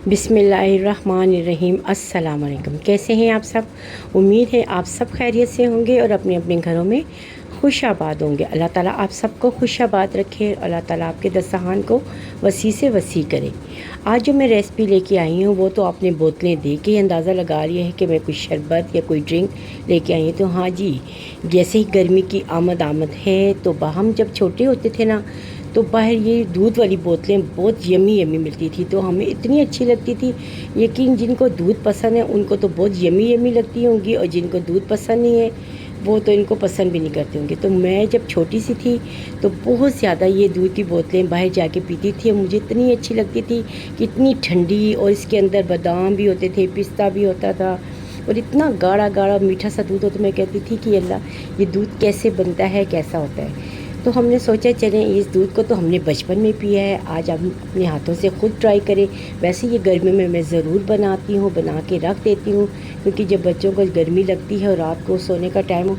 बिस्मिल्लाहिर्रहमानिर्रहीम। अस्सलाम वालेकुम। कैसे हैं आप सब? उम्मीद है आप सब खैरियत से होंगे और अपने अपने घरों में खुश आबाद होंगे। अल्लाह ताला आप सबको खुश आबाद रखे। अल्लाह ताला आपके दस्तरखान को वसी से वसी करे। आज जो मैं रेसिपी लेके आई हूँ वो तो आपने बोतलें देख के अंदाज़ा लगा लिया है कि मैं कोई शरबत या कोई ड्रिंक लेके आई हूँ। तो हाँ जी, जैसे ही गर्मी की आमद है तो हम जब छोटे होते थे ना तो बाहर ये दूध वाली बोतलें बहुत यमी यमी मिलती थी, तो हमें इतनी अच्छी लगती थी। लेकिन जिनको दूध पसंद है उनको तो बहुत यमी यमी लगती होंगी, और जिनको दूध पसंद नहीं है वो तो इनको पसंद भी नहीं करते होंगे। तो मैं जब छोटी सी थी तो बहुत ज़्यादा ये दूध की बोतलें बाहर जाके पीती थी, और मुझे इतनी अच्छी लगती थी कि इतनी ठंडी, और इसके अंदर बादाम भी होते थे, पिस्ता भी होता था, और इतना गाढ़ा गाढ़ा मीठा सा दूध होता। मैं कहती थी कि अल्लाह, ये दूध कैसे बनता है, कैसा होता है। तो हमने सोचा चलें इस दूध को तो हमने बचपन में पिया है, आज हम अपने हाथों से ख़ुद ट्राई करें। वैसे ये गर्मी में मैं ज़रूर बनाती हूँ, बना के रख देती हूँ, क्योंकि जब बच्चों को गर्मी लगती है और रात को सोने का टाइम हो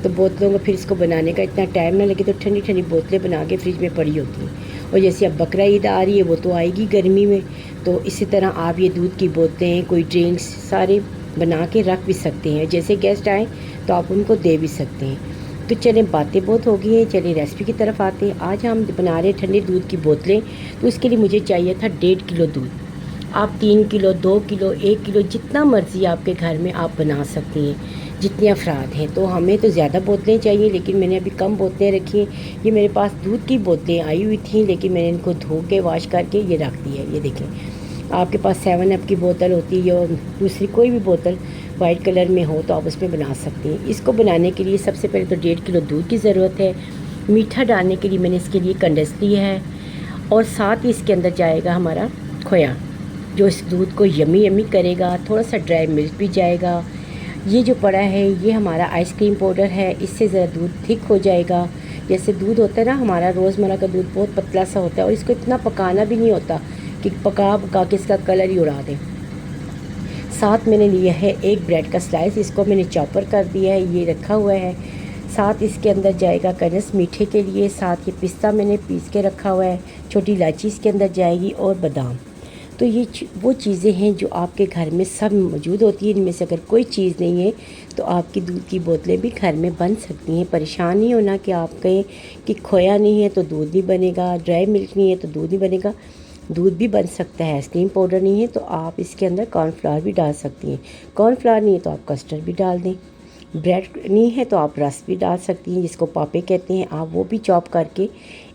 तो बोतलों को फिर इसको बनाने का इतना टाइम ना लगे, तो ठंडी ठंडी बोतलें बना के फ्रिज में पड़ी होती हैं। और जैसे अब बकरा ईद आ रही है, वो तो आएगी गर्मी में, तो इसी तरह आप ये दूध की बोतलें, कोई ड्रिंक्स सारे बना के रख भी सकते हैं। जैसे गेस्ट आएँ तो आप उनको दे भी सकते हैं। तो चलें, बातें बहुत हो गई हैं, चलिए रेसिपी की तरफ आते हैं। आज हम बना रहे ठंडे दूध की बोतलें। तो उसके लिए मुझे चाहिए था 1.5 किलो दूध। आप 3 किलो, 2 किलो, 1 किलो, जितना मर्ज़ी आपके घर में आप बना सकती हैं, जितने अफराद हैं। तो हमें तो ज़्यादा बोतलें चाहिए, लेकिन मैंने अभी कम बोतलें रखी हैं। ये मेरे पास दूध की बोतलें आई हुई थी, लेकिन मैंने इनको धो के वॉश करके ये रख दी है। ये देखें, आपके पास 7 अप की बोतल होती है और दूसरी कोई भी बोतल वाइट कलर में हो तो आप उसमें बना सकते हैं। इसको बनाने के लिए सबसे पहले तो 1.5 किलो दूध की ज़रूरत है। मीठा डालने के लिए मैंने इसके लिए कंडेंस लिया है, और साथ ही इसके अंदर जाएगा हमारा खोया, जो इस दूध को यमी यमी करेगा। थोड़ा सा ड्राई मिल्क भी जाएगा। ये जो पड़ा है ये हमारा आइसक्रीम पाउडर है, इससे ज़रा दूध थिक हो जाएगा। जैसे दूध होता है ना हमारा रोज़मर्रा का दूध, बहुत पतला सा होता है, और इसको इतना पकाना भी नहीं होता कि पका पका के इसका कलर ही उड़ा दें। साथ मैंने लिया है एक ब्रेड का स्लाइस, इसको मैंने चॉपर कर दिया है, ये रखा हुआ है। साथ इसके अंदर जाएगा कनस मीठे के लिए, साथ ये पिस्ता मैंने पीस के रखा हुआ है, छोटी इलायची इसके अंदर जाएगी, और बादाम। तो ये वो चीज़ें हैं जो आपके घर में सब मौजूद होती है। इनमें से अगर कोई चीज़ नहीं है तो आपकी दूध की बोतलें भी घर में बन सकती हैं। परेशान नहीं होना कि आप कहें कि खोया नहीं है तो दूध नहीं बनेगा, ड्राई मिल्क नहीं है तो दूध नहीं बनेगा। दूध भी बन सकता है। आइसक्रीम पाउडर नहीं है तो आप इसके अंदर कॉर्नफ्लावर भी डाल सकती हैं। कॉर्नफ्लावर नहीं है तो आप कस्टर्ड भी डाल दें। ब्रेड नहीं है तो आप रस भी डाल सकती हैं, जिसको पापे कहते हैं, आप वो भी चॉप करके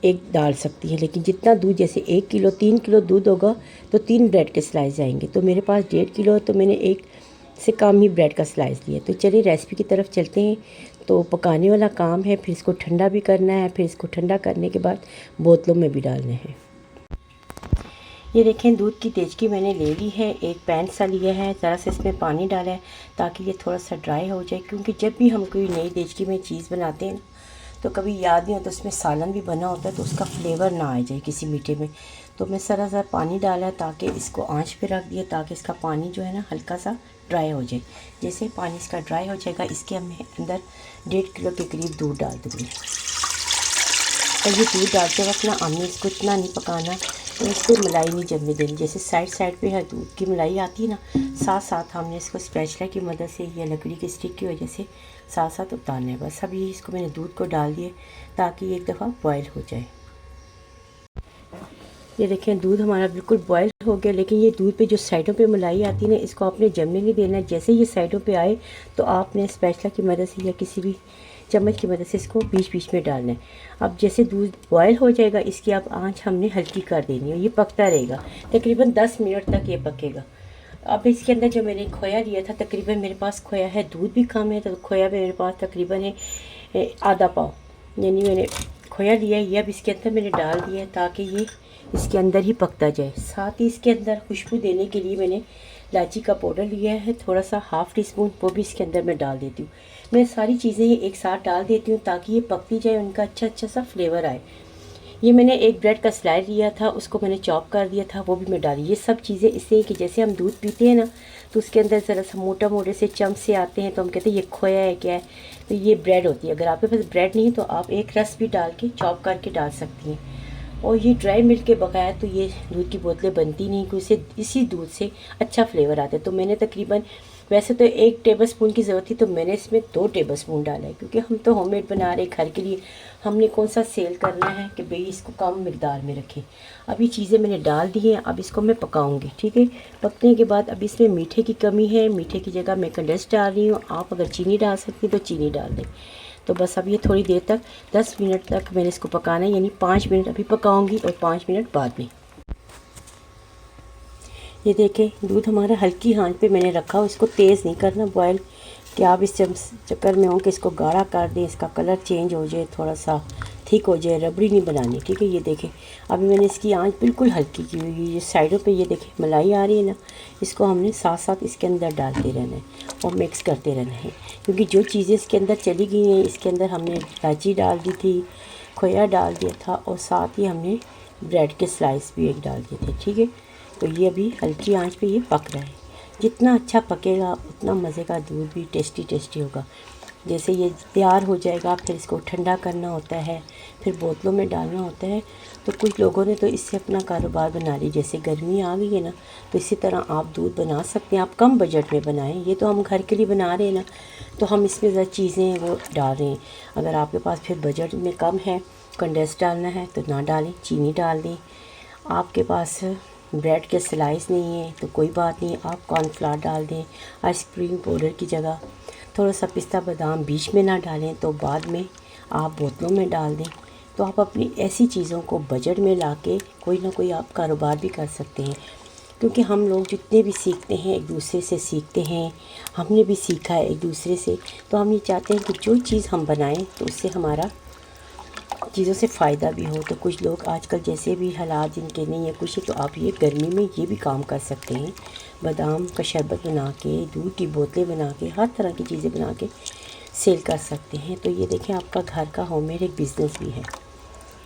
एक डाल सकती हैं। लेकिन जितना दूध, जैसे 1 किलो 3 किलो दूध होगा तो 3 ब्रेड के स्लाइस जाएंगे। तो मेरे पास 1.5 किलो है तो मैंने एक से कम ही ब्रेड का स्लाइस लिया। तो चलिए रेसिपी की तरफ चलते हैं। तो पकाने वाला काम है, फिर इसको ठंडा भी करना है, फिर इसको ठंडा करने के बाद बोतलों में भी डालने हैं। ये देखें, दूध की तेजकी मैंने ले ली है, एक पैन सा लिया है, ज़रा सा इसमें पानी डाला है ताकि ये थोड़ा सा ड्राई हो जाए। क्योंकि जब भी हम कोई नई तेजकी में चीज़ बनाते हैं तो कभी याद नहीं होता उसमें सालन भी बना होता है, तो उसका फ्लेवर ना आ जाए किसी मीठे में। तो मैं ज़रा सा पानी डाला है ताकि इसको आंच पे रख दिया, ताकि इसका पानी जो है ना हल्का सा ड्राई हो जाए। जैसे पानी इसका ड्राई हो जाएगा, इसके मैं अंदर 1.5 किलो के करीब दूध डाल दूँगी। और ये दूध डालते वक्त ना हमने इसको इतना नहीं पकाना, तो इस पर मलाई नहीं जमने देनी। जैसे साइड साइड पे है दूध की मलाई आती है ना, साथ साथ हमने इसको स्पैचुला की मदद से या लकड़ी की स्टिक की वजह से साथ साथ उतारना है बस। अभी इसको मैंने दूध को डाल दिए ताकि एक दफ़ा बॉयल हो जाए। ये देखें, दूध हमारा बिल्कुल बॉयल हो गया। लेकिन ये दूध पे जो साइडों पे मलाई आती है ना, इसको आपने जमने नहीं देना। जैसे ये साइडों पे आए तो आपने स्पैचुला की मदद से या किसी भी चम्मच की मदद से इसको बीच बीच में डालना है। अब जैसे दूध बॉयल हो जाएगा, इसकी अब आंच हमने हल्की कर देनी है। ये पकता रहेगा, तकरीबन 10 मिनट तक ये पकेगा। अब इसके अंदर जो मैंने खोया लिया था, तकरीबन मेरे पास खोया है, दूध भी कम है तो खोया मेरे पास तकरीबन है आधा पाव, यानी मैंने खोया लिया है। ये अब इसके अंदर मैंने डाल दिया है ताकि ये इसके अंदर ही पकता जाए। साथ ही इसके अंदर खुशबू देने के लिए मैंने इलायची का पाउडर लिया है, थोड़ा सा ½ टी स्पून, वो भी इसके अंदर मैं डाल देती हूँ। मैं सारी चीज़ें एक साथ डाल देती हूँ ताकि ये पकती जाए, उनका अच्छा सा फ्लेवर आए। ये मैंने एक ब्रेड का स्लाइस लिया था, उसको मैंने चॉप कर दिया था, वो भी मैं डाली। ये सब चीज़ें इससे कि जैसे हम दूध पीते हैं ना तो उसके अंदर ज़रा सा मोटा मोटे से चम्प से आते हैं, तो हम कहते हैं ये खोया है क्या है, तो ये ब्रेड होती है। अगर आपके पास ब्रेड नहीं है तो आप एक रस भी डाल के चॉप करके डाल सकती हैं। और ये ड्राई मिल्क के बगैर तो ये दूध की बोतलें बनती नहीं, क्योंकि इसी दूध से अच्छा फ्लेवर आता है। तो मैंने तकरीबन, वैसे तो 1 टेबलस्पून की ज़रूरत थी, तो मैंने इसमें 2 टेबलस्पून डाला है, क्योंकि हम तो होममेड बना रहे घर के लिए, हमने कौन सा सेल करना है कि भाई इसको कम मिकदार में रखें। अब ये चीज़ें मैंने डाल दी हैं, अब इसको मैं पकाऊंगी, ठीक है। पकने के बाद अब इसमें मीठे की कमी है, मीठे की जगह मैं कंडेंस डाल रही हूँ। आप अगर चीनी डाल सकती हैं तो चीनी डाल दें। तो बस अब ये थोड़ी देर तक 10 मिनट तक मैंने इसको पकाना है, यानी 5 मिनट अभी पकाऊंगी और 5 मिनट बाद में। ये देखें दूध हमारा हल्की आंच पे मैंने रखा हो, इसको तेज़ नहीं करना बॉयल, कि आप इस चक्कर में हो कि इसको गाढ़ा कर दें, इसका कलर चेंज हो जाए, थोड़ा सा ठीक हो जाए, रबड़ी नहीं बनानी, ठीक है। ये देखें अभी मैंने इसकी आंच बिल्कुल हल्की की हुई है। ये साइडों पे ये देखें मलाई आ रही है ना, इसको हमने साथ साथ इसके अंदर डालते रहना है और मिक्स करते रहना है, क्योंकि जो चीज़ें इसके अंदर चली गई हैं, इसके अंदर हमने इलायची डाल दी थी, खोया डाल दिया था, और साथ ही हमने ब्रेड के स्लाइस भी एक डाल दिए थे, ठीक है। तो ये अभी हल्की आंच पे ये पक रहा है। जितना अच्छा पकेगा उतना मज़े का दूध भी टेस्टी होगा। जैसे ये तैयार हो जाएगा, फिर इसको ठंडा करना होता है, फिर बोतलों में डालना होता है। तो कुछ लोगों ने तो इससे अपना कारोबार बना ली, जैसे गर्मी आ गई है ना, तो इसी तरह आप दूध बना सकते हैं। आप कम बजट में बनाएं, ये तो हम घर के लिए बना रहे हैं ना, तो हम इसमें ज़रा चीज़ें वो डाल रहे हैं। अगर आपके पास फिर बजट में कम है, कंडेंस डालना है तो ना डालें, चीनी डाल दें। आपके पास ब्रेड के स्लाइस नहीं है तो कोई बात नहीं, आप कॉर्नफ्लावर डाल दें आइसक्रीम पाउडर की जगह। थोड़ा सा पिस्ता बादाम बीच में ना डालें तो बाद में आप बोतलों में डाल दें। तो आप अपनी ऐसी चीज़ों को बजट में लाके कोई ना कोई आप कारोबार भी कर सकते हैं, क्योंकि हम लोग जितने भी सीखते हैं एक दूसरे से सीखते हैं। हमने भी सीखा है एक दूसरे से, तो हम ये चाहते हैं कि जो चीज़ हम बनाएं तो उससे हमारा चीज़ों से फ़ायदा भी हो। तो कुछ लोग आजकल जैसे भी हालात जिनके नहीं है कुछ, तो आप ये गर्मी में ये भी काम कर सकते हैं। बादाम का शरबत बना के, दूध की बोतलें बना के, हर तरह की चीज़ें बना के सेल कर सकते हैं। तो ये देखें आपका घर का होममेड एक बिज़नेस भी है,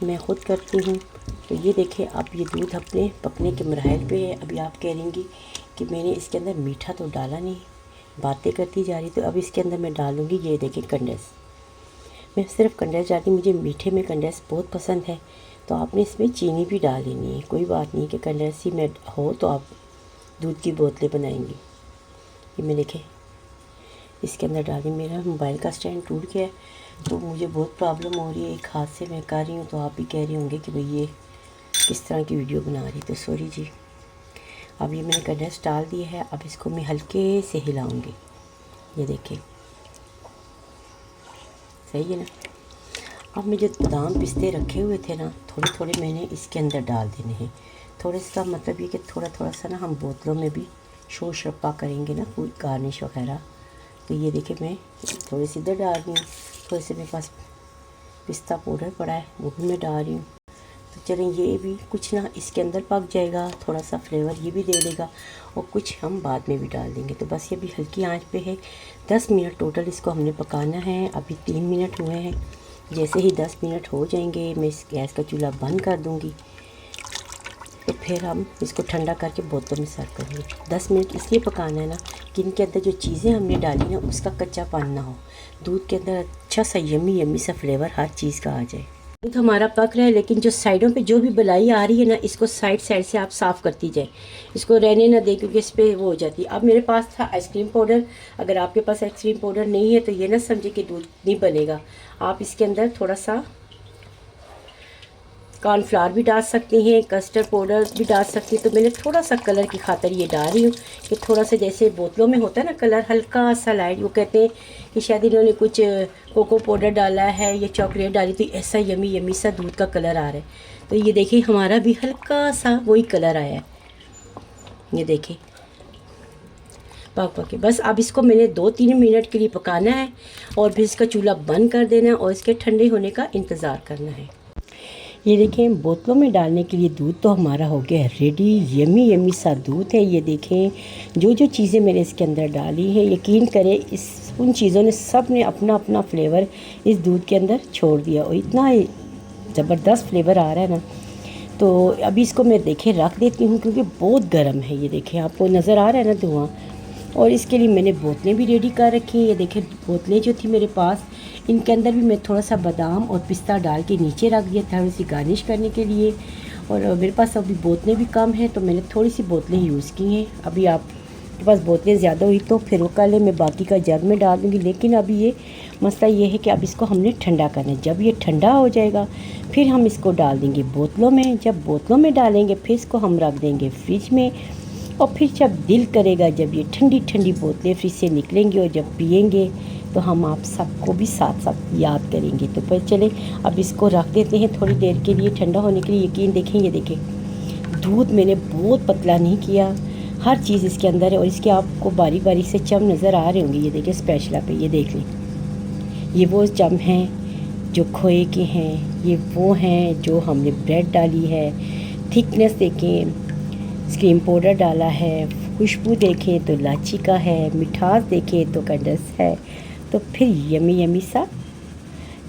मैं ख़ुद करती हूँ। तो ये देखें अब ये दूध अपने पकने के मराहल पे है। अभी आप कह रहेंगी कि मैंने इसके अंदर मीठा तो डाला नहीं, बातें करती जा रही। तो अब इसके अंदर मैं डालूँगी, ये देखें कंडेंस, मैं सिर्फ कंडेंस डालती, मुझे मीठे में कंडेंस बहुत पसंद है। तो आपने इसमें चीनी भी डाल लेनी है, कोई बात नहीं कि कंडेंस ही में हो तो आप दूध की बोतलें बनाएंगी। ये मैं देखें इसके अंदर डाली। मेरा मोबाइल का स्टैंड टूट गया है तो मुझे बहुत प्रॉब्लम हो रही है, एक हाथ से मैं कर रही हूँ, तो आप भी कह रहे होंगे कि भाई ये किस तरह की वीडियो बना रही, तो सॉरी जी। अब ये मैंने कंडेंस डाल दिया है, अब इसको मैं हल्के से हिलाऊँगी। ये देखें सही है ना। अब मैं जो बादाम पिस्ते रखे हुए थे ना, थोड़े थोड़े मैंने इसके अंदर डाल देने हैं। थोड़े सा मतलब ये कि थोड़ा थोड़ा सा ना हम बोतलों में भी शोर शरपा करेंगे ना, पूरी गार्निश वगैरह। तो ये देखिए मैं थोड़े से इधर डाल रही हूँ, थोड़े से मेरे पास पिस्ता पाउडर पड़ा है वो भी मैं डाल रही हूँ। तो चलें ये भी कुछ ना इसके अंदर पक जाएगा, थोड़ा सा फ्लेवर ये भी दे देगा, और कुछ हम बाद में भी डाल देंगे। तो बस ये भी हल्की आंच पे है। 10 मिनट टोटल इसको हमने पकाना है। अभी 3 मिनट हुए हैं। जैसे ही 10 मिनट हो जाएंगे मैं इस गैस का चूल्हा बंद कर दूंगी, तो फिर हम इसको ठंडा करके बोतलों में सर्व करेंगे। 10 मिनट इसलिए पकाना है ना कि इनके अंदर जो चीज़ें हमने डाली ना उसका कच्चा पान ना हो, दूध के अंदर अच्छा सा यमी यमी सा फ्लेवर हर चीज़ का आ जाए। दूध हमारा पक रहा है, लेकिन जो साइडों पे जो भी बलाई आ रही है ना, इसको साइड साइड से आप साफ़ करती जाए, इसको रहने ना दें, क्योंकि इस पर वो हो जाती है। अब मेरे पास था आइसक्रीम पाउडर, अगर आपके पास आइसक्रीम पाउडर नहीं है तो ये ना समझे कि दूध नहीं बनेगा। आप इसके अंदर थोड़ा सा कॉर्नफ्लावर भी डाल सकती हैं, कस्टर्ड पाउडर भी डाल सकती हैं। तो मैंने थोड़ा सा कलर की खातिर ये डाल रही हूँ कि थोड़ा सा जैसे बोतलों में होता है ना कलर, हल्का सा लाइट। वो कहते हैं कि शायद इन्होंने कुछ कोको पाउडर डाला है या चॉकलेट डाली, तो ऐसा यमी यमी सा दूध का कलर आ रहा है। तो ये देखिए हमारा भी हल्का सा वही कलर आया है, ये देखिए पक पके। बस अब इसको मैंने 2-3 मिनट के लिए पकाना है और फिर इसका चूल्हा बंद कर देना है और इसके ठंडे होने का इंतज़ार करना है। ये देखें बोतलों में डालने के लिए दूध तो हमारा हो गया है रेडी। यमी यमी सा दूध है। ये देखें जो जो चीज़ें मैंने इसके अंदर डाली है, यकीन करें इस उन चीज़ों ने सब ने अपना अपना फ्लेवर इस दूध के अंदर छोड़ दिया, और इतना ज़बरदस्त फ्लेवर आ रहा है ना। तो अभी इसको मैं देखें रख देती हूँ, क्योंकि बहुत गर्म है। ये देखें आपको नज़र आ रहा है ना धुआं, और इसके लिए मैंने बोतलें भी रेडी कर रखी हैं। ये देखें बोतलें जो थी मेरे पास, इनके अंदर भी मैं थोड़ा सा बादाम और पिस्ता डाल के नीचे रख दिया था थोड़ी सी गार्निश करने के लिए। और मेरे पास अभी बोतलें भी कम हैं तो मैंने थोड़ी सी बोतलें यूज़ की हैं। अभी आपके पास बोतलें ज़्यादा हुई तो फिर वो कल मैं बाकी का जग में डाल दूँगी। लेकिन अभी ये मसला ये है कि अब इसको हमने ठंडा करना है। जब ये ठंडा हो जाएगा फिर हम इसको डाल देंगे बोतलों में। जब बोतलों में डालेंगे फिर इसको हम रख देंगे फ्रिज में। और फिर जब दिल करेगा, जब ये ठंडी ठंडी बोतलें फ्रिज से निकलेंगी और जब पिएंगे तो हम आप सबको भी साथ साथ याद करेंगे। तो पर चले अब इसको रख देते हैं थोड़ी देर के लिए ठंडा होने के लिए। यकीन देखें, ये देखें दूध मैंने बहुत पतला नहीं किया, हर चीज़ इसके अंदर है। और इसके आपको बारी बारी से चम नज़र आ रहे होंगे। ये देखें स्पैचुला पे, ये देख लें, ये वो चम हैं जो खोए के हैं, ये वो हैं जो हमने ब्रेड डाली है। थिकनेस देखें, क्रीम पाउडर डाला है, खुशबू देखें तो इलायची का है, मिठास देखें तो कंडेंस है। तो फिर यमी यमी सा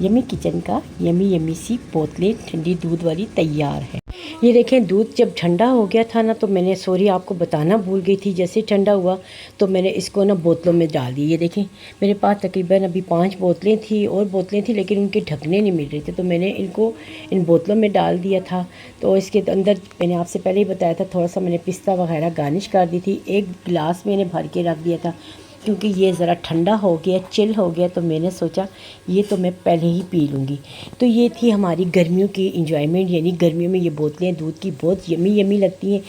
यमी किचन का यमी यमी सी बोतलें ठंडी दूध वाली तैयार है। ये देखें दूध जब ठंडा हो गया था ना, तो मैंने सॉरी आपको बताना भूल गई थी, जैसे ठंडा हुआ तो मैंने इसको ना बोतलों में डाल दी। ये देखें मेरे पास तकरीबन अभी 5 बोतलें थी और बोतलें थी, लेकिन उनके ढकने नहीं मिल रहे थे तो मैंने इनको इन बोतलों में डाल दिया था। तो इसके अंदर मैंने आपसे पहले ही बताया था थोड़ा सा मैंने पिस्ता वगैरह गार्निश कर दी थी। एक गिलास मैंने भर के रख दिया था क्योंकि ये ज़रा ठंडा हो गया, चिल हो गया, तो मैंने सोचा ये तो मैं पहले ही पी लूँगी। तो ये थी हमारी गर्मियों की इंजॉयमेंट, यानी गर्मियों में ये बोतलें दूध की बहुत यमी यमी लगती हैं।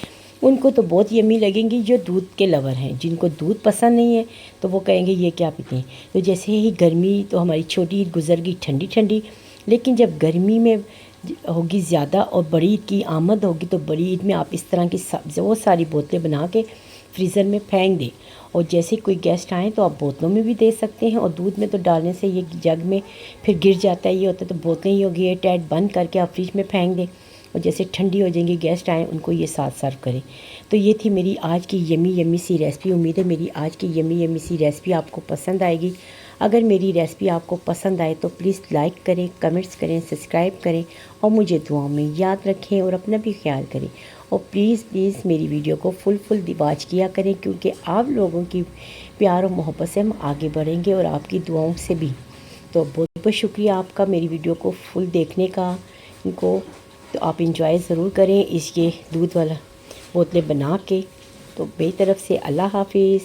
उनको तो बहुत यमी लगेंगी जो दूध के लवर हैं। जिनको दूध पसंद नहीं है तो वो कहेंगे ये क्या पीते हैं। तो जैसे ही गर्मी तो हमारी छोटी ईद गुजर गई ठंडी ठंडी, लेकिन जब गर्मी में होगी ज़्यादा और बड़ी ईद की आमद होगी तो बड़ी ईद में आप इस तरह की बहुत सारी बोतलें बना के फ्रीज़र में फेंक दें। और जैसे कोई गेस्ट आए तो आप बोतलों में भी दे सकते हैं। और दूध में तो डालने से ये जग में फिर गिर जाता है, ये होता है। तो बोतलें ही होगी एयर टाइट बंद करके आप फ्रिज में फेंक दें और जैसे ठंडी हो जाएंगी गेस्ट आए उनको ये साथ सर्व करें। तो ये थी मेरी आज की यमी यमी सी रेसिपी। उम्मीद है मेरी आज की यमी यमी सी रेसिपी आपको पसंद आएगी। अगर मेरी रेसिपी आपको पसंद आए तो प्लीज़ लाइक करें, कमेंट्स करें, सब्सक्राइब करें और मुझे दुआओं में याद रखें और अपना भी ख्याल करें। और प्लीज़ मेरी वीडियो को फुल वॉच किया करें, क्योंकि आप लोगों की प्यार और मोहब्बत से हम आगे बढ़ेंगे और आपकी दुआओं से भी। तो बहुत बहुत शुक्रिया आपका मेरी वीडियो को फुल देखने का। इनको तो आप इंजॉय ज़रूर करें इस ये दूध वाला बोतलें बना के। तो मेरी तरफ़ से अल्लाह हाफिज़।